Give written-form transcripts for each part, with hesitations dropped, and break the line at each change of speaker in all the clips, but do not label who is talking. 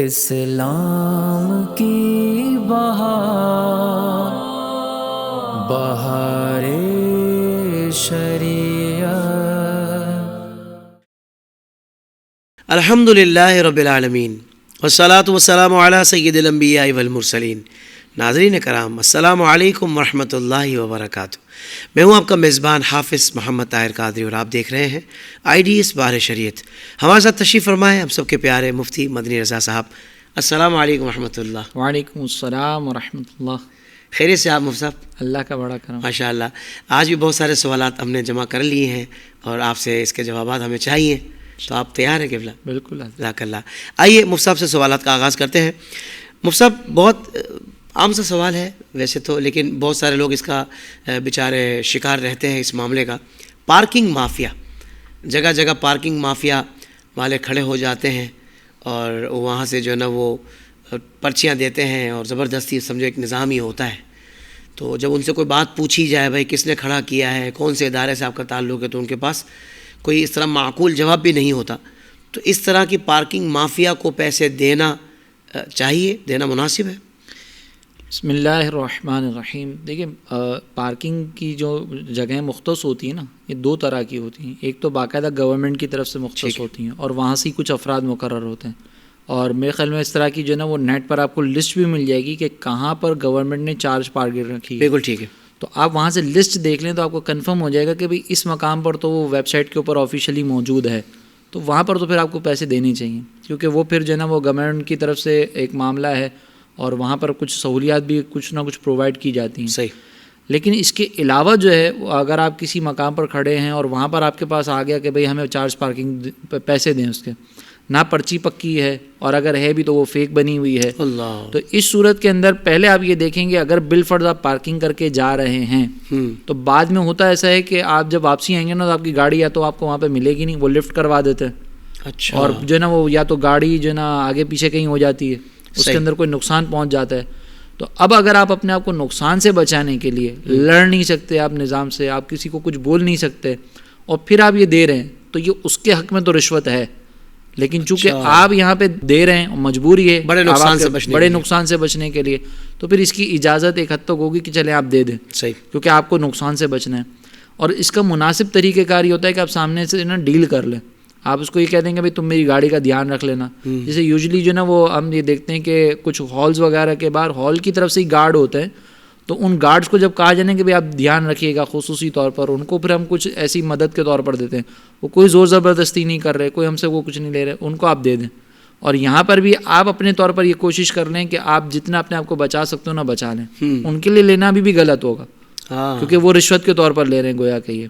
اسلام کی بہار بہار شریعت۔
الحمدللہ رب العالمین والصلاة والسلام علی سید الانبیاء والمرسلین۔ ناظرین کرام، السلام علیکم ورحمۃ اللہ وبرکاتہ۔ میں ہوں آپ کا میزبان حافظ محمد طاہر قادری اور آپ دیکھ رہے ہیں IDS بہار شریعت۔ ہمارے ساتھ تشریف فرمائے ہم سب کے پیارے مفتی مدنی رضا صاحب۔ السلام علیکم ورحمۃ اللہ۔
وعلیکم السلام ورحمۃ اللہ۔
خیریت سے آپ مفتی صاحب؟
اللہ کا بڑا کرم۔
ماشاء اللہ، آج بھی بہت سارے سوالات ہم نے جمع کر لیے ہیں اور آپ سے اس کے جوابات ہمیں چاہیے، تو آپ تیار ہیں قبلہ؟
بالکل۔
جزاک اللہ۔ آئیے مفتی صاحب سے سوالات کا آغاز کرتے ہیں۔ مفتی صاحب، بہت عام سا سوال ہے ویسے تو، لیکن بہت سارے لوگ اس کا بیچارے شکار رہتے ہیں اس معاملے کا۔ پارکنگ مافیا، جگہ جگہ پارکنگ مافیا والے کھڑے ہو جاتے ہیں اور وہاں سے جو ہے نا وہ پرچیاں دیتے ہیں اور زبردستی سمجھو ایک نظام ہی ہوتا ہے۔ تو جب ان سے کوئی بات پوچھی جائے بھائی کس نے کھڑا کیا ہے، کون سے ادارے سے آپ کا تعلق ہے، تو ان کے پاس کوئی اس طرح معقول جواب بھی نہیں ہوتا۔ تو اس طرح کی پارکنگ مافیا کو پیسے دینا چاہیے، دینا مناسب ہے؟
بسم اللہ الرحمن الرحیم۔ دیکھیں، پارکنگ کی جو جگہیں مختص ہوتی ہیں نا، یہ دو طرح کی ہوتی ہیں۔ ایک تو باقاعدہ گورنمنٹ کی طرف سے مختص ہوتی ہیں اور وہاں سے کچھ افراد مقرر ہوتے ہیں، اور میرے خیال میں اس طرح کی جو ہے نا وہ نیٹ پر آپ کو لسٹ بھی مل جائے گی کہ کہاں پر گورنمنٹ نے چارج پارکنگ رکھی ہے۔
بالکل ٹھیک ہے۔
تو آپ وہاں سے لسٹ دیکھ لیں تو آپ کو کنفرم ہو جائے گا کہ بھئی اس مقام پر تو وہ ویب سائٹ کے اوپر آفیشیلی موجود ہے، تو وہاں پر تو پھر آپ کو پیسے دینے چاہیے، کیونکہ وہ پھر جو ہے نا وہ گورنمنٹ کی طرف سے ایک معاملہ ہے اور وہاں پر کچھ سہولیات بھی کچھ نہ کچھ پرووائڈ کی جاتی ہیں۔
صحیح۔
لیکن اس کے علاوہ جو ہے اگر آپ کسی مقام پر کھڑے ہیں اور وہاں پر آپ کے پاس آ گیا کہ بھئی ہمیں چارج پارکنگ پیسے دیں، اس کے نہ پرچی پکی ہے اور اگر ہے بھی تو وہ فیک بنی ہوئی ہے،
اللہ،
تو اس صورت کے اندر پہلے آپ یہ دیکھیں گے اگر بالفرض آپ پارکنگ کر کے جا رہے ہیں تو بعد میں ہوتا ایسا ہے کہ آپ جب واپسی آئیں گے نا تو آپ کی گاڑی یا تو آپ کو وہاں پہ ملے گی نہیں، وہ لفٹ کروا دیتے ہیں۔
اچھا۔
اور جو ہے نا وہ یا تو گاڑی جو ہے نا آگے پیچھے کہیں ہو جاتی ہے، اس کے اندر کوئی نقصان پہنچ جاتا ہے۔ تو اب اگر آپ اپنے آپ کو نقصان سے بچانے کے لیے لڑ نہیں سکتے آپ نظام سے، آپ کسی کو کچھ بول نہیں سکتے، اور پھر آپ یہ دے رہے ہیں، تو یہ اس کے حق میں تو رشوت ہے۔ لیکن چونکہ آپ یہاں پہ دے رہے ہیں، مجبوری ہے بڑے نقصان سے بچنے کے لیے، تو پھر اس کی اجازت ایک حد تک ہوگی کہ چلیں آپ دے دیں،
صحیح،
کیونکہ آپ کو نقصان سے بچنا ہے۔ اور اس کا مناسب طریقہ کار یہ ہوتا ہے کہ آپ سامنے سے نا ڈیل کر لیں، آپ اس کو یہ کہہ دیں گے بھائی تم میری گاڑی کا دھیان رکھ لینا۔ جیسے یوزلی جو نا وہ ہم یہ دیکھتے ہیں کہ کچھ ہالز وغیرہ کے باہر ہال کی طرف سے ہی گارڈ ہوتے ہیں، تو ان گارڈز کو جب کہا جانے کہ بھائی آپ دھیان رکھیے گا خصوصی طور پر، ان کو پھر ہم کچھ ایسی مدد کے طور پر دیتے ہیں، وہ کوئی زور زبردستی نہیں کر رہے، کوئی ہم سے وہ کچھ نہیں لے رہے، ان کو آپ دے دیں۔ اور یہاں پر بھی آپ اپنے طور پر یہ کوشش کر لیں کہ آپ جتنا اپنے آپ کو بچا سکتے ہو نا بچا لیں، ان کے لیے لینا بھی غلط ہوگا، کیونکہ وہ رشوت کے طور پر لے رہے ہیں گویا کہ یہ،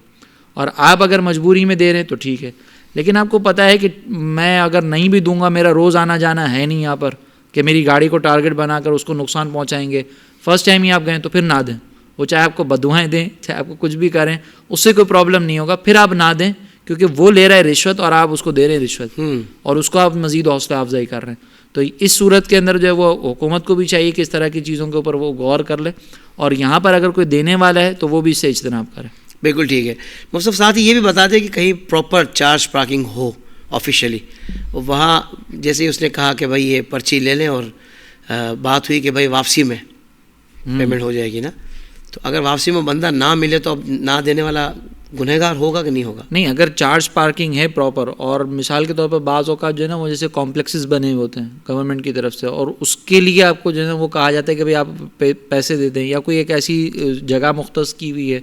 اور آپ اگر مجبوری میں دے رہے ہیں تو ٹھیک ہے۔ لیکن آپ کو پتہ ہے کہ میں اگر نہیں بھی دوں گا، میرا روز آنا جانا ہے نہیں یہاں پر کہ میری گاڑی کو ٹارگٹ بنا کر اس کو نقصان پہنچائیں گے، فرسٹ ٹائم ہی آپ گئے تو پھر نہ دیں، وہ چاہے آپ کو بددعائیں دیں، چاہے آپ کو کچھ بھی کریں، اس سے کوئی پرابلم نہیں ہوگا، پھر آپ نہ دیں، کیونکہ وہ لے رہا ہے رشوت اور آپ اس کو دے رہے ہیں رشوت، اور اس کو آپ مزید حوصلہ افزائی کر رہے ہیں۔ تو اس صورت کے اندر جو ہے وہ حکومت کو بھی چاہیے کہ اس طرح کی چیزوں کے اوپر وہ غور کر لے، اور یہاں پر اگر کوئی دینے والا ہے تو وہ بھی اس سے اجتناب کرے۔
بالکل ٹھیک ہے۔ مصطفیٰ ساتھ ہی یہ بھی بتا دیں کہ کہیں پراپر چارج پارکنگ ہو آفیشیلی، وہاں جیسے اس نے کہا کہ بھائی یہ پرچی لے لیں اور بات ہوئی کہ بھائی واپسی میں پیمنٹ ہو جائے گی نا، تو اگر واپسی میں بندہ نہ ملے تو اب نہ دینے والا گنہگار ہوگا کہ نہیں ہوگا؟ نہیں،
اگر چارج پارکنگ ہے پراپر، اور مثال کے طور پر بعض اوقات جو ہے نا وہ جیسے کمپلیکسز بنے ہوتے ہیں گورنمنٹ کی طرف سے، اور اس کے لیے آپ کو جو ہے نا وہ کہا جاتا ہے کہ بھائی آپ پیسے دے دیں، یا کوئی ایک ایسی جگہ مختص کی ہوئی ہے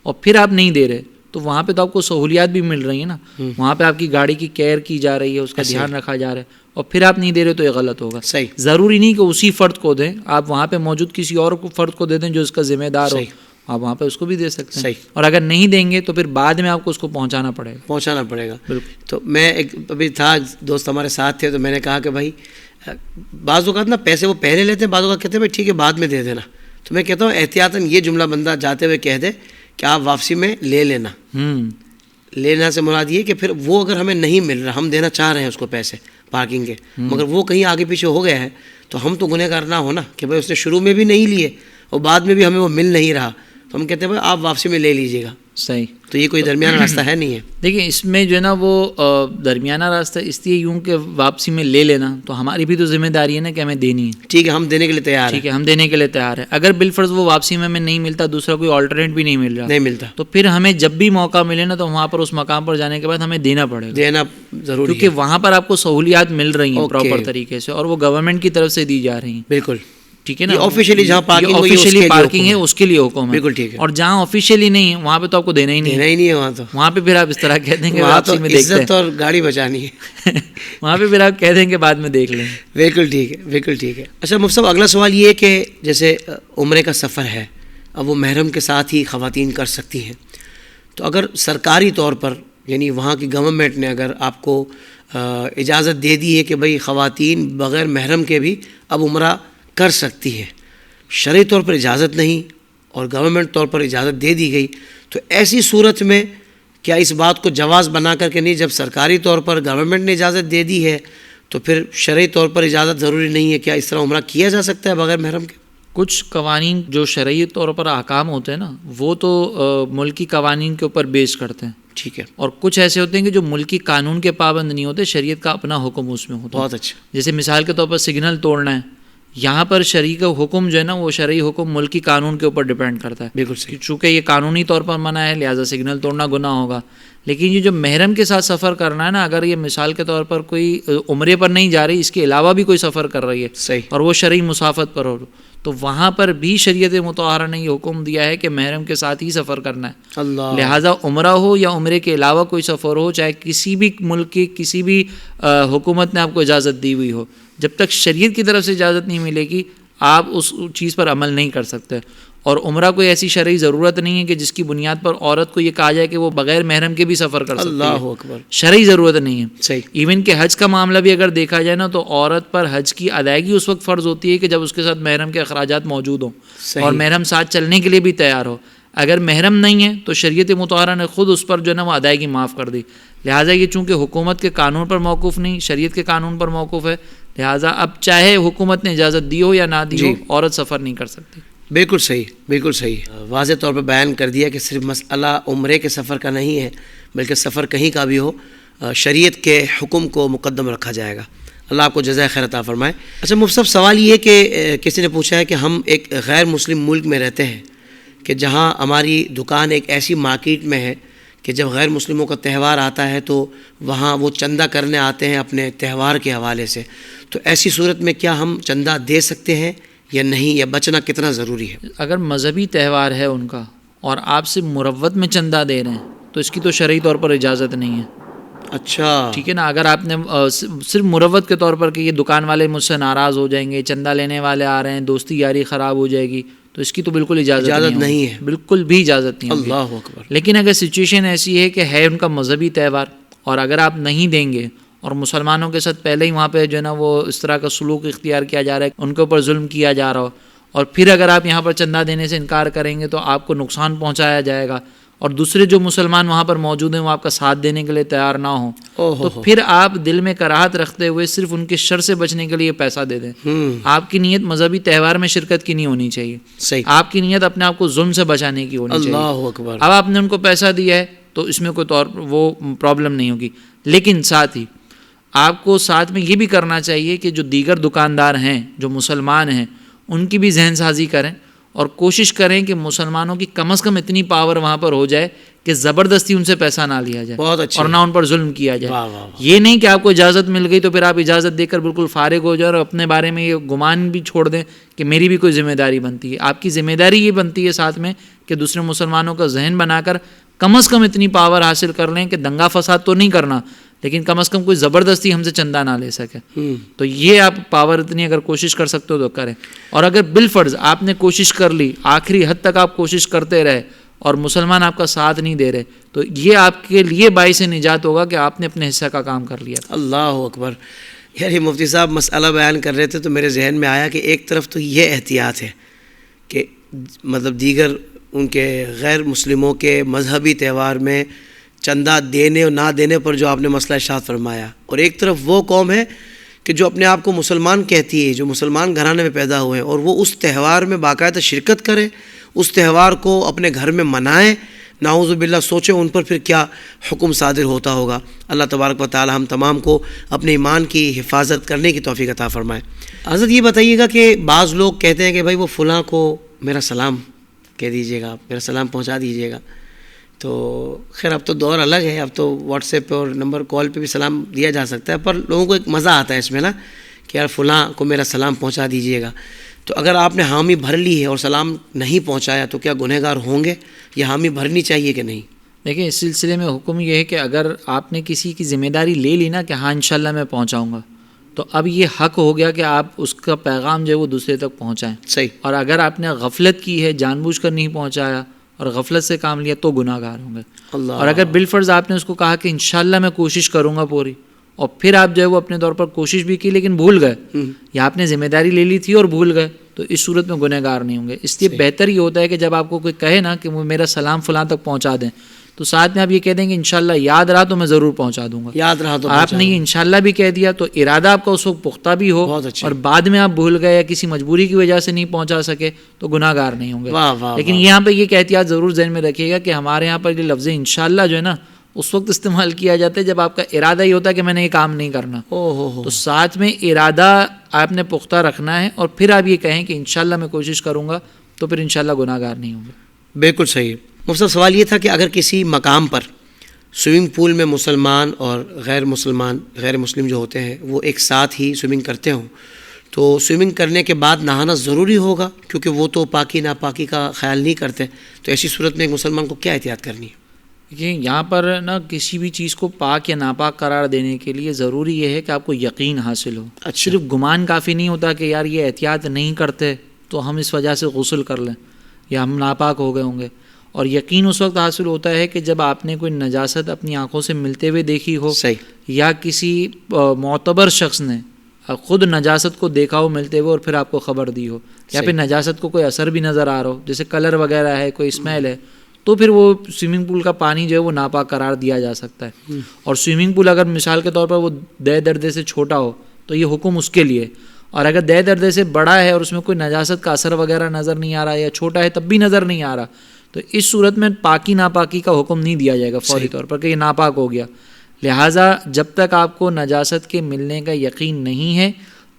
اور پھر آپ نہیں دے رہے، تو وہاں پہ تو آپ کو سہولیات بھی مل رہی ہیں نا، وہاں پہ آپ کی گاڑی کی کیئر کی جا رہی ہے، اس کا دھیان رکھا جا رہا ہے، اور پھر آپ نہیں دے رہے تو یہ غلط ہوگا۔
صحیح،
ضروری نہیں کہ اسی فرد کو دیں، آپ وہاں پہ موجود کسی اور فرد کو دے دیں جو اس کا ذمہ دار ہو، آپ وہاں پہ اس کو بھی دے سکتے ہیں، اور اگر نہیں دیں گے تو پھر بعد میں آپ کو اس کو پہنچانا پڑے گا۔
تو میں ایک ابھی تھا دوست ہمارے ساتھ تھے، تو میں نے کہا کہ بھائی بعض اوقات نا پیسے وہ پہلے لیتے ہیں، بعض اوقات کہتے ہیں بھائی ٹھیک ہے بعد میں دے دینا، تو میں کہتا ہوں احتیاطاً یہ جملہ بندہ جاتے ہوئے کہہ دے کہ آپ واپسی میں لے لینا۔ لینا سے مراد یہ کہ پھر وہ اگر ہمیں نہیں مل رہا، ہم دینا چاہ رہے ہیں اس کو پیسے پارکنگ کے، مگر وہ کہیں آگے پیچھے ہو گیا ہے، تو ہم تو گنہگار نہ ہونا کہ بھائی اس نے شروع میں بھی نہیں لیے اور بعد میں بھی ہمیں وہ مل نہیں رہا، تو ہم کہتے ہیں بھائی آپ واپسی میں لے لیجیے گا،
صحیح.
تو یہ کوئی درمیانہ راستہ ہے نہیں ہے.
دیکھیں اس میں جو ہے نا وہ درمیانہ راستہ اس لیے یوں کہ واپسی میں لے لینا تو ہماری بھی تو ذمہ داری ہے نا کہ ہمیں دینی ہے.
ٹھیک ہے, ہم دینے کے لیے تیار ہیں.
ٹھیک ہے, ہم دینے کے لیے تیار ہیں. اگر بالفرض وہ واپسی میں ہمیں نہیں ملتا, دوسرا کوئی آلٹرنیٹ بھی نہیں مل رہا,
نہیں ملتا,
تو پھر ہمیں جب بھی موقع ملے نا تو وہاں پر اس مقام پر جانے کے بعد ہمیں دینا پڑے گا,
دینا ضروری ہے,
کیونکہ وہاں پر آپ کو سہولیات مل رہی ہیں پراپر طریقے سے اور وہ گورنمنٹ کی طرف سے دی جا رہی ہیں.
بالکل
ٹھیک ہے نا,
آفیشیلی جہاں
آفیشیلی پارکنگ ہے اس کے لیے حکم ہے.
بالکل ٹھیک ہے.
اور جہاں آفیشیلی نہیں ہے وہاں پہ تو آپ کو دینا ہی نہیں
ہے, وہاں تو
وہاں پہ پھر آپ اس طرح کہہ دیں گے
وہاں تو عزت اور گاڑی بچانی ہے.
وہاں پہ پھر آپ کہہ دیں گے بعد میں دیکھ لیں.
بالکل ٹھیک ہے, بالکل ٹھیک ہے. اچھا مفتی صاحب, اگلا سوال یہ ہے کہ جیسے عمرے کا سفر ہے, اب وہ محرم کے ساتھ ہی خواتین کر سکتی ہیں, تو اگر سرکاری طور پر یعنی وہاں کی گورنمنٹ نے اگر آپ کو اجازت دے دی ہے کہ بھئی خواتین بغیر محرم کے بھی اب عمرہ کر سکتی ہے, شرعی طور پر اجازت نہیں اور گورنمنٹ طور پر اجازت دے دی گئی, تو ایسی صورت میں کیا اس بات کو جواز بنا کر کے نہیں, جب سرکاری طور پر گورنمنٹ نے اجازت دے دی ہے تو پھر شرعی طور پر اجازت ضروری نہیں ہے, کیا اس طرح عمرہ کیا جا سکتا ہے بغیر محرم کے؟
کچھ قوانین جو شرعی طور پر احکام ہوتے ہیں نا وہ تو ملکی قوانین کے اوپر بیس کرتے ہیں.
ٹھیک ہے.
اور کچھ ایسے ہوتے ہیں کہ جو ملکی قانون کے پابند نہیں ہوتے, شریعت کا اپنا حکم اس میں ہوتا ہے.
بہت اچھا.
جیسے مثال کے طور پر سگنل توڑنا ہے, یہاں پر شرعی کا حکم جو ہے نا وہ شرعی حکم ملکی قانون کے اوپر ڈیپینڈ کرتا ہے.
بالکل صحیح.
چونکہ یہ قانونی طور پر منع ہے لہٰذا سگنل توڑنا گناہ ہوگا. لیکن یہ جو محرم کے ساتھ سفر کرنا ہے نا, اگر یہ مثال کے طور پر کوئی عمرے پر نہیں جا رہی, اس کے علاوہ بھی کوئی سفر کر رہی ہے
صحیح,
اور وہ شرعی مسافت پر ہو, تو وہاں پر بھی شریعت مطہرہ نے یہ حکم دیا ہے کہ محرم کے ساتھ ہی سفر کرنا ہے.
اللہ.
لہٰذا عمرہ ہو یا عمرے کے علاوہ کوئی سفر ہو, چاہے کسی بھی ملک کی کسی بھی حکومت نے آپ کو اجازت دی ہوئی ہو, جب تک شریعت کی طرف سے اجازت نہیں ملے گی آپ اس چیز پر عمل نہیں کر سکتے. اور عمرہ کوئی ایسی شرعی ضرورت نہیں ہے کہ جس کی بنیاد پر عورت کو یہ کہا جائے کہ وہ بغیر محرم کے بھی سفر کر سکتی ہے.
اللہ اکبر.
شرعی ضرورت نہیں ہے.
صحیح.
ایون کہ حج کا معاملہ بھی اگر دیکھا جائے نا تو عورت پر حج کی ادائیگی اس وقت فرض ہوتی ہے کہ جب اس کے ساتھ محرم کے اخراجات موجود ہوں اور محرم ساتھ چلنے کے لیے بھی تیار ہو. اگر محرم نہیں ہے تو شریعت مطہرہ نے خود اس پر جو ہے نا وہ ادائیگی معاف کر دی. لہٰذا یہ چونکہ حکومت کے قانون پر موقوف نہیں, شریعت کے قانون پر موقوف ہے, لہٰذا اب چاہے حکومت نے اجازت دی ہو یا نہ دی ہو, عورت سفر نہیں کر سکتی.
بالکل صحیح, بالکل صحیح. واضح طور پر بیان کر دیا کہ صرف مسئلہ عمرے کے سفر کا نہیں ہے بلکہ سفر کہیں کا بھی ہو, شریعت کے حکم کو مقدم رکھا جائے گا. اللہ آپ کو جزائے خیر عطا فرمائے. اچھا مفتی صاحب, سوال یہ کہ کسی نے پوچھا ہے کہ ہم ایک غیر مسلم ملک میں رہتے ہیں کہ جہاں ہماری دکان ایک ایسی مارکیٹ میں ہے کہ جب غیر مسلموں کا تہوار آتا ہے تو وہاں وہ چندہ کرنے آتے ہیں اپنے تہوار کے حوالے سے, تو ایسی صورت میں کیا ہم چندہ دے سکتے ہیں یا نہیں, یا بچنا کتنا ضروری ہے؟
اگر مذہبی تہوار ہے ان کا اور آپ سے مروت میں چندہ دے رہے ہیں تو اس کی تو شرعی طور پر اجازت نہیں ہے.
اچھا.
ٹھیک ہے نا, اگر آپ نے صرف مروت کے طور پر کہ یہ دکان والے مجھ سے ناراض ہو جائیں گے, چندہ لینے والے آ رہے ہیں, دوستی یاری خراب ہو جائے گی, تو اس کی تو بالکل اجازت نہیں ہے. بالکل بھی اجازت نہیں.
اللہ اکبر.
لیکن اگر سچویشن ایسی ہے کہ ہے ان کا مذہبی تہوار اور اگر آپ نہیں دیں گے اور مسلمانوں کے ساتھ پہلے ہی وہاں پہ جو ہے نا وہ اس طرح کا سلوک اختیار کیا جا رہا ہے, ان کے اوپر ظلم کیا جا رہا ہو, اور پھر اگر آپ یہاں پر چندہ دینے سے انکار کریں گے تو آپ کو نقصان پہنچایا جائے گا, اور دوسرے جو مسلمان وہاں پر موجود ہیں وہ آپ کا ساتھ دینے کے لیے تیار نہ ہوں, تو پھر آپ دل میں کراہت رکھتے ہوئے صرف ان کے شر سے بچنے کے لیے پیسہ دے دیں. آپ کی نیت مذہبی تہوار میں شرکت کی نہیں ہونی چاہیے.
صحیح.
آپ کی نیت اپنے آپ کو ظلم سے بچانے کی ہونی چاہیے.
اللہ اکبر.
اب آپ نے ان کو پیسہ دیا ہے تو اس میں کوئی وہ پرابلم نہیں ہوگی, لیکن ساتھ ہی آپ کو ساتھ میں یہ بھی کرنا چاہیے کہ جو دیگر دکاندار ہیں جو مسلمان ہیں ان کی بھی ذہن سازی کریں اور کوشش کریں کہ مسلمانوں کی کم از کم اتنی پاور وہاں پر ہو جائے کہ زبردستی ان سے پیسہ نہ لیا جائے.
بہت اچھا.
اور نہ ان پر ظلم کیا جائے.
واہ واہ.
یہ نہیں کہ آپ کو اجازت مل گئی تو پھر آپ اجازت دے کر بالکل فارغ ہو جائیں اور اپنے بارے میں یہ گمان بھی چھوڑ دیں کہ میری بھی کوئی ذمہ داری بنتی ہے. آپ کی ذمہ داری یہ بنتی ہے ساتھ میں کہ دوسرے مسلمانوں کا ذہن بنا کر کم از کم اتنی پاور حاصل کر لیں کہ دنگا فساد تو نہیں کرنا لیکن کم از کم کوئی زبردستی ہم سے چندہ نہ لے سکے. تو یہ آپ پاور اتنی اگر کوشش کر سکتے ہو تو کریں. اور اگر بالفرض آپ نے کوشش کر لی, آخری حد تک آپ کوشش کرتے رہے اور مسلمان آپ کا ساتھ نہیں دے رہے, تو یہ آپ کے لیے باعث نجات ہوگا کہ آپ نے اپنے حصہ کا کام کر لیا.
اللہ اکبر. یعنی مفتی صاحب مسئلہ بیان کر رہے تھے تو میرے ذہن میں آیا کہ ایک طرف تو یہ احتیاط ہے کہ مطلب دیگر ان کے غیر مسلموں کے مذہبی تہوار میں چندہ دینے اور نہ دینے پر جو آپ نے مسئلہ ارشاد فرمایا, اور ایک طرف وہ قوم ہے کہ جو اپنے آپ کو مسلمان کہتی ہے, جو مسلمان گھرانے میں پیدا ہوئے ہیں, اور وہ اس تہوار میں باقاعدہ شرکت کریں, اس تہوار کو اپنے گھر میں منائیں نعوذ باللہ سوچیں ان پر پھر کیا حکم صادر ہوتا ہوگا. اللہ تبارک و تعالی ہم تمام کو اپنے ایمان کی حفاظت کرنے کی توفیق عطا فرمائے. حضرت یہ بتائیے گا کہ بعض لوگ کہتے ہیں کہ بھائی وہ فلاں کو میرا سلام کہہ دیجیے گا, میرا سلام پہنچا دیجیے گا. تو خیر اب تو دور الگ ہے, اب تو واٹس ایپ پہ اور نمبر کال پہ بھی سلام دیا جا سکتا ہے, پر لوگوں کو ایک مزہ آتا ہے اس میں نا کہ یار فلاں کو میرا سلام پہنچا دیجیے گا. تو اگر آپ نے حامی بھر لی ہے اور سلام نہیں پہنچایا تو کیا گنہگار ہوں گے, یا حامی بھرنی چاہیے کہ نہیں؟
دیکھیں اس سلسلے میں حکم یہ ہے کہ اگر آپ نے کسی کی ذمہ داری لے لی نا کہ ہاں انشاءاللہ میں پہنچاؤں گا, تو اب یہ حق ہو گیا کہ آپ اس کا پیغام جو ہے وہ دوسرے تک پہنچائیں.
صحیح.
اور اگر آپ نے غفلت کی ہے, جان بوجھ کر نہیں پہنچایا اور غفلت سے کام لیا, تو گناہ گار ہوں گے.
اللہ.
اور اگر بالفرض آپ نے اس کو کہا کہ انشاءاللہ میں کوشش کروں گا پوری, اور پھر آپ جو ہے وہ اپنے طور پر کوشش بھی کی لیکن بھول گئے, یا آپ نے ذمہ داری لے لی تھی اور بھول گئے, تو اس صورت میں گنہ گار نہیں ہوں گے. اس لیے بہتر یہ ہوتا ہے کہ جب آپ کو کوئی کہے نا کہ وہ میرا سلام فلاں تک پہنچا دیں, تو ساتھ میں آپ یہ کہہ دیں کہ انشاءاللہ یاد رہا تو میں ضرور پہنچا دوں گا.
یاد رہا تو
آپ نے یہ انشاءاللہ بھی کہہ دیا تو ارادہ آپ کا اس وقت پختہ بھی ہو, اور بعد میں آپ بھول گئے یا کسی مجبوری کی وجہ سے نہیں پہنچا سکے تو گناہ گار نہیں ہوں گے. لیکن یہاں پہ یہ احتیاط ضرور ذہن میں رکھیے گا کہ ہمارے یہاں پر یہ لفظ انشاءاللہ جو ہے نا اس وقت استعمال کیا جاتا ہے جب آپ کا ارادہ یہ ہوتا ہے کہ میں نے یہ کام نہیں کرنا. تو ساتھ میں ارادہ آپ نے پختہ رکھنا ہے, اور پھر آپ یہ کہیں کہ انشاءاللہ میں کوشش کروں گا, تو پھر انشاءاللہ گناہ گار نہیں ہوں گے.
بالکل صحیح. مفتی صاحب سوال یہ تھا کہ اگر کسی مقام پر سوئمنگ پول میں مسلمان اور غیر مسلم جو ہوتے ہیں وہ ایک ساتھ ہی سوئمنگ کرتے ہوں, تو سوئمنگ کرنے کے بعد نہانا ضروری ہوگا کیونکہ وہ تو پاکی ناپاکی کا خیال نہیں کرتے, تو ایسی صورت میں ایک مسلمان کو کیا احتیاط کرنی ہے؟
دیکھیے یہاں پر نا کسی بھی چیز کو پاک یا ناپاک قرار دینے کے لیے ضروری یہ ہے کہ آپ کو یقین حاصل ہو. صرف گمان کافی نہیں ہوتا کہ یار یہ احتیاط نہیں کرتے تو ہم اس وجہ سے غسل کر لیں یا ہم ناپاک ہو گئے ہوں گے. اور یقین اس وقت حاصل ہوتا ہے کہ جب آپ نے کوئی نجاست اپنی آنکھوں سے ملتے ہوئے دیکھی ہو, یا کسی معتبر شخص نے خود نجاست کو دیکھا ہو ملتے ہوئے اور پھر آپ کو خبر دی ہو, یا پھر نجاست کو کوئی اثر بھی نظر آ رہا ہو, جیسے کلر وغیرہ ہے, کوئی اسمیل ہے, تو پھر وہ سوئمنگ پول کا پانی جو ہے وہ ناپاک قرار دیا جا سکتا ہے. اور سوئمنگ پول اگر مثال کے طور پر وہ دے دردے سے چھوٹا ہو تو یہ حکم اس کے لیے, اور اگر دے دردے سے بڑا ہے اور اس میں کوئی نجاست کا اثر وغیرہ نظر نہیں آ رہا, یا چھوٹا ہے تب بھی نظر نہیں آ رہا, تو اس صورت میں پاکی ناپاکی کا حکم نہیں دیا جائے گا فوری طور پر کہ یہ ناپاک ہو گیا. لہٰذا جب تک آپ کو نجاست کے ملنے کا یقین نہیں ہے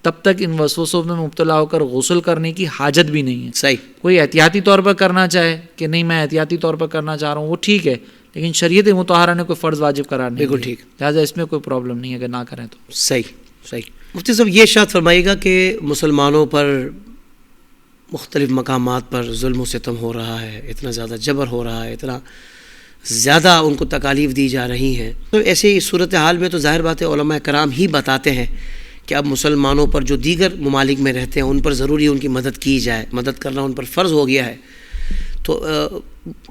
تب تک ان وسوسوں میں مبتلا ہو کر غسل کرنے کی حاجت بھی نہیں ہے.
صحیح.
کوئی احتیاطی طور پر کرنا چاہے کہ نہیں میں احتیاطی طور پر کرنا چاہ رہا ہوں, وہ ٹھیک ہے, لیکن شریعت مطہرہ نے کوئی فرض واجب قرار نہیں.
بالکل ٹھیک.
لہٰذا اس میں کوئی پرابلم نہیں ہے کہ نہ کریں تو.
صحیح. مفتی صاحب یہ ارشاد فرمائیے گا کہ مسلمانوں پر مختلف مقامات پر ظلم و ستم ہو رہا ہے, اتنا زیادہ جبر ہو رہا ہے, اتنا زیادہ ان کو تکالیف دی جا رہی ہیں, تو ایسی صورتحال میں تو ظاہر بات ہے علماء کرام ہی بتاتے ہیں کہ اب مسلمانوں پر جو دیگر ممالک میں رہتے ہیں ان پر ضروری ان کی مدد کی جائے, مدد کرنا ان پر فرض ہو گیا ہے. تو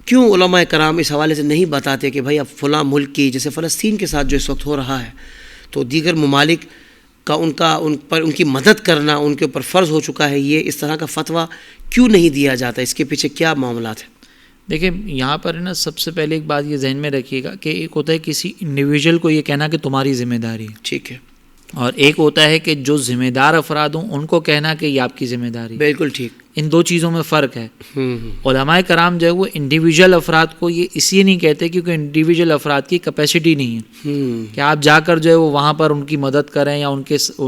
کیوں علماء کرام اس حوالے سے نہیں بتاتے کہ بھائی اب فلاں ملک کی, جیسے فلسطین کے ساتھ جو اس وقت ہو رہا ہے, تو دیگر ممالک کا ان کی مدد کرنا ان کے اوپر فرض ہو چکا ہے, یہ اس طرح کا فتویٰ کیوں نہیں دیا جاتا؟ اس کے پیچھے کیا معاملات ہیں؟
دیکھیں یہاں پر نا سب سے پہلے ایک بات یہ ذہن میں رکھیے گا کہ ایک ہوتا ہے کسی انڈیویجول کو یہ کہنا کہ تمہاری ذمہ داری ہے,
ٹھیک ہے,
اور ایک ہوتا ہے کہ جو ذمہ دار افراد ہوں ان کو کہنا کہ یہ آپ کی ذمہ داری.
بالکل ٹھیک.
ان دو چیزوں میں فرق ہے. علماء کرام جو ہے وہ انڈیویجول افراد کو یہ اس لیے نہیں کہتے کیونکہ انڈیویجول افراد کی کیپیسٹی نہیں ہے کہ آپ جا کر جو ہے وہ وہاں پر ان کی مدد کریں یا ان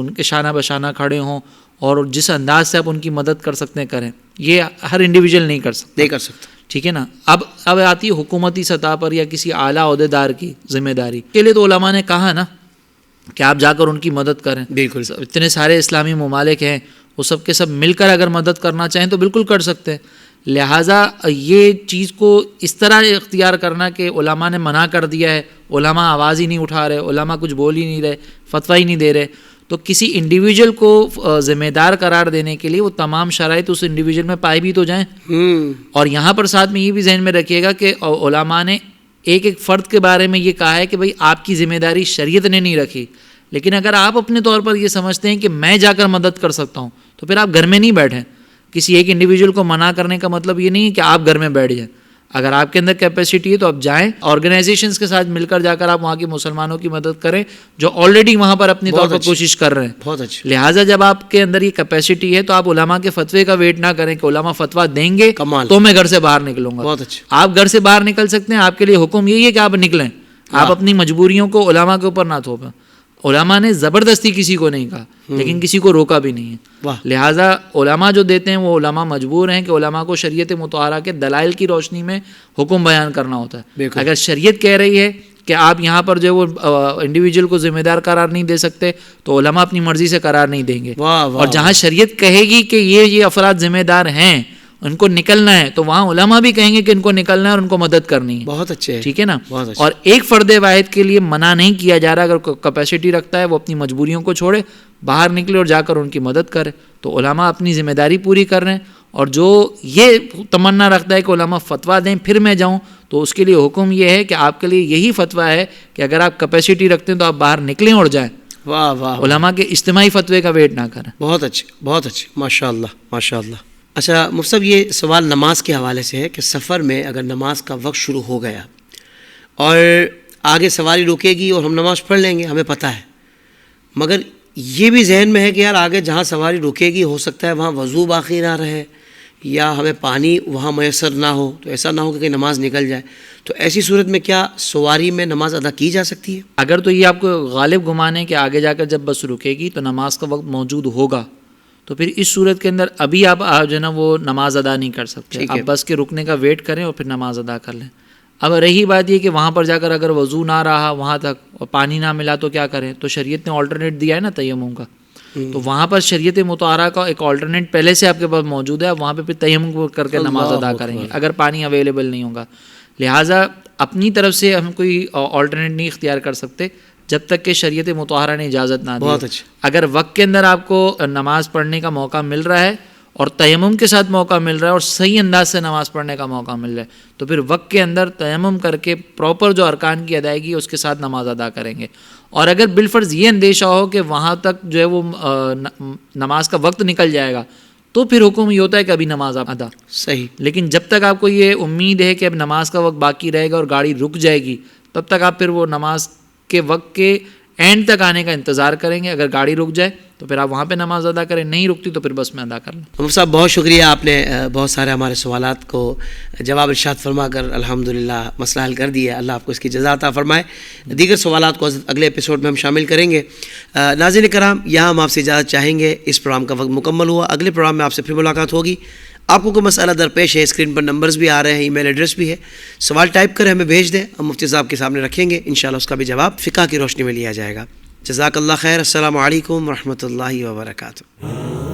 کے شانہ بشانہ کھڑے ہوں اور جس انداز سے آپ ان کی مدد کر سکتے ہیں کریں. یہ ہر انڈیویجول نہیں کر سکتا. ٹھیک ہے نا. اب آتی ہے حکومتی سطح پر یا کسی اعلیٰ عہدیدار کی ذمہ داری کے لیے, تو علماء نے کہا نا کہ آپ جا کر ان کی مدد کریں. بالکل. اتنے سارے اسلامی ممالک ہیں, وہ سب کے سب مل کر اگر مدد کرنا چاہیں تو بالکل کر سکتے ہیں. لہٰذا یہ چیز کو اس طرح اختیار کرنا کہ علماء نے منع کر دیا ہے, علماء آواز ہی نہیں اٹھا رہے, علماء کچھ بول ہی نہیں رہے, فتویٰ ہی نہیں دے رہے, تو کسی انڈیویجول کو ذمہ دار قرار دینے کے لیے وہ تمام شرائط اس انڈیویجول میں پائے بھی تو جائیں. اور یہاں پر ساتھ میں یہ بھی ذہن میں رکھیے گا کہ علماء نے ایک ایک فرد کے بارے میں یہ کہا ہے کہ بھئی آپ کی ذمہ داری شریعت نے نہیں رکھی, لیکن اگر آپ اپنے طور پر یہ سمجھتے ہیں کہ میں جا کر مدد کر سکتا ہوں تو پھر آپ گھر میں نہیں بیٹھیں. کسی ایک انڈیویجول کو منع کرنے کا مطلب یہ نہیں ہے کہ آپ گھر میں بیٹھ جائیں. اگر آپ کے اندر کیپیسٹی ہے تو آپ جائیں، آرگنائزیشنز کے ساتھ مل کر جا کر آپ وہاں کے مسلمانوں کی مدد کریں جو آلریڈی وہاں پر اپنی طور پر کوشش کر رہے ہیں.
بہت اچھا.
لہٰذا جب آپ کے اندر یہ کیپیسٹی ہے تو آپ علماء کے فتوے کا ویٹ نہ کریں کہ علماء فتویٰ دیں گے تو میں گھر سے باہر نکلوں گا.
بہت اچھا.
آپ گھر سے باہر نکل سکتے ہیں، آپ کے لیے حکم یہی ہے کہ آپ نکلیں. آپ اپنی مجبوریوں کو علماء کے اوپر نہ تھوپیں. علماء نے زبردستی کسی کو نہیں کہا لیکن کسی کو روکا بھی نہیں ہے. لہٰذا علماء جو دیتے ہیں وہ علماء مجبور ہیں کہ علماء کو شریعت مطہرہ کے دلائل کی روشنی میں حکم بیان کرنا ہوتا ہے. اگر شریعت کہہ رہی ہے کہ آپ یہاں پر جو وہ انڈیویجول کو ذمہ دار قرار نہیں دے سکتے تو علماء اپنی مرضی سے قرار نہیں دیں گے. اور جہاں شریعت کہے گی کہ یہ افراد ذمہ دار ہیں، ان کو نکلنا ہے، تو وہاں علماء بھی کہیں گے کہ ان کو نکلنا ہے اور ان کو مدد کرنی ہے.
بہت اچھے.
ٹھیک ہے نا. اور ایک فرد واحد کے لیے منع نہیں کیا جا رہا، اگر کیپیسٹی رکھتا ہے وہ اپنی مجبوریوں کو چھوڑے، باہر نکلے اور جا کر ان کی مدد کرے. تو علماء اپنی ذمہ داری پوری کر رہے ہیں. اور جو یہ تمنا رکھتا ہے کہ علماء فتویٰ دیں پھر میں جاؤں، تو اس کے لیے حکم یہ ہے کہ آپ کے لیے یہی فتویٰ ہے کہ اگر آپ کیپیسٹی رکھتے ہیں تو آپ باہر نکلیں اور جائیں.
واہ واہ.
علماء کے اجتماعی فتوے کا ویٹ نہ کریں.
بہت اچھے، بہت اچھے. ماشاء اللہ، ماشاء اللہ. اچھا مفتی صاحب، یہ سوال نماز کے حوالے سے ہے کہ سفر میں اگر نماز کا وقت شروع ہو گیا اور آگے سواری رکے گی اور ہم نماز پڑھ لیں گے، ہمیں پتہ ہے، مگر یہ بھی ذہن میں ہے کہ یار آگے جہاں سواری رکے گی ہو سکتا ہے وہاں وضو باقی نہ رہے یا ہمیں پانی وہاں میسر نہ ہو، تو ایسا نہ ہو کہ نماز نکل جائے. تو ایسی صورت میں کیا سواری میں نماز ادا کی جا سکتی ہے؟
اگر تو یہ آپ کو غالب گمان ہے کہ آگے جا کر جب بس رکے گی تو نماز کا وقت موجود ہوگا، تو پھر اس صورت کے اندر ابھی آپ جو ہے نا وہ نماز ادا نہیں کر سکتے. آپ بس کے رکنے کا ویٹ کریں اور پھر نماز ادا کر لیں. اب رہی بات یہ کہ وہاں پر جا کر اگر وضو نہ رہا وہاں تک اور پانی نہ ملا تو کیا کریں؟ تو شریعت نے آلٹرنیٹ دیا ہے نا تیمم کا. تو وہاں پر شریعت مطہرہ کا ایک آلٹرنیٹ پہلے سے آپ کے پاس موجود ہے، وہاں پہ پھر تیمم کر کے نماز ادا کریں گے اگر پانی اویلیبل نہیں ہوگا. لہٰذا اپنی طرف سے ہم کوئی آلٹرنیٹ نہیں اختیار کر سکتے جب تک کہ شریعت مطہرہ نے اجازت نہ دی.
بہت اچھا.
اگر وقت کے اندر آپ کو نماز پڑھنے کا موقع مل رہا ہے اور تیمم کے ساتھ موقع مل رہا ہے اور صحیح انداز سے نماز پڑھنے کا موقع مل رہا ہے تو پھر وقت کے اندر تیمم کر کے پراپر جو ارکان کی ادائیگی اس کے ساتھ نماز ادا کریں گے. اور اگر بالفرض یہ اندیشہ ہو کہ وہاں تک جو ہے وہ نماز کا وقت نکل جائے گا تو پھر حکم یہ ہوتا ہے کہ ابھی نماز ادا.
صحیح.
لیکن جب تک آپ کو یہ امید ہے کہ اب نماز کا وقت باقی رہے گا اور گاڑی رک جائے گی تب تک آپ پھر وہ نماز کے وقت کے اینڈ تک آنے کا انتظار کریں گے. اگر گاڑی رک جائے تو پھر آپ وہاں پہ نماز ادا کریں، نہیں رکتی تو پھر بس میں ادا کر لیں.
مفتی صاحب بہت شکریہ، آپ نے بہت سارے ہمارے سوالات کو جواب ارشاد فرما کر الحمدللہ مسئلہ حل کر دیا. اللہ آپ کو اس کی جزا عطا فرمائے. دیگر سوالات کو اگلے ایپیسوڈ میں ہم شامل کریں گے. ناظرین کرام، یہاں ہم آپ سے اجازت چاہیں گے. اس پروگرام کا وقت مکمل ہوا. اگلے پروگرام میں آپ سے پھر ملاقات ہوگی. آپ کو کوئی مسئلہ درپیش ہے، اسکرین پر نمبرز بھی آ رہے ہیں، ای میل ایڈریس بھی ہے، سوال ٹائپ کریں ہمیں بھیج دیں، ہم مفتی صاحب کے سامنے رکھیں گے. انشاءاللہ اس کا بھی جواب فقہ کی روشنی میں لیا جائے گا. جزاک اللہ خیر. السلام علیکم ورحمۃ اللہ وبرکاتہ.